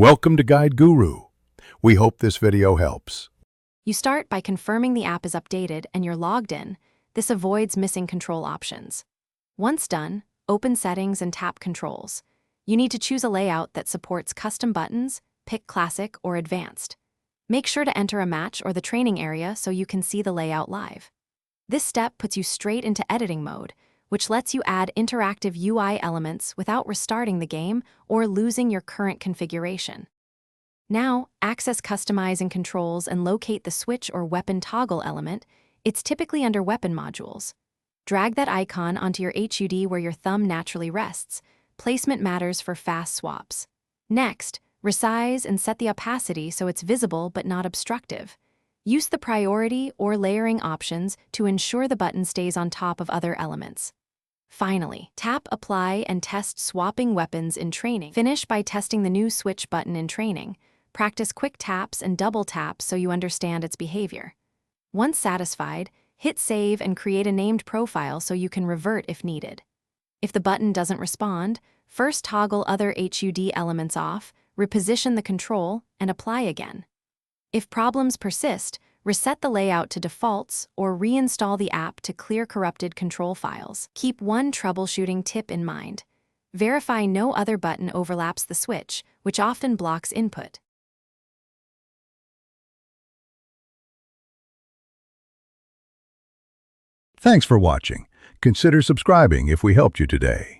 Welcome to Guide Guru. We hope this video helps. You start by confirming the app is updated and you're logged in. This avoids missing control options. Once done, open Settings and tap Controls. You need to choose a layout that supports custom buttons, pick Classic or Advanced. Make sure to enter a match or the training area so you can see the layout live. This step puts you straight into editing mode, which lets you add interactive UI elements without restarting the game or losing your current configuration. Now, access customizing controls and locate the switch or weapon toggle element. It's typically under weapon modules. Drag that icon onto your HUD where your thumb naturally rests. Placement matters for fast swaps. Next, resize and set the opacity so it's visible but not obstructive. Use the priority or layering options to ensure the button stays on top of other elements. Finally, tap Apply and test swapping weapons in training. Finish by testing the new switch button in training. Practice quick taps and double taps so you understand its behavior. Once satisfied, hit Save and create a named profile so you can revert if needed. If the button doesn't respond, first toggle other HUD elements off, reposition the control, and apply again. If problems persist, reset the layout to defaults or reinstall the app to clear corrupted control files. Keep one troubleshooting tip in mind. Verify no other button overlaps the switch, which often blocks input. Thanks for watching. Consider subscribing if we helped you today.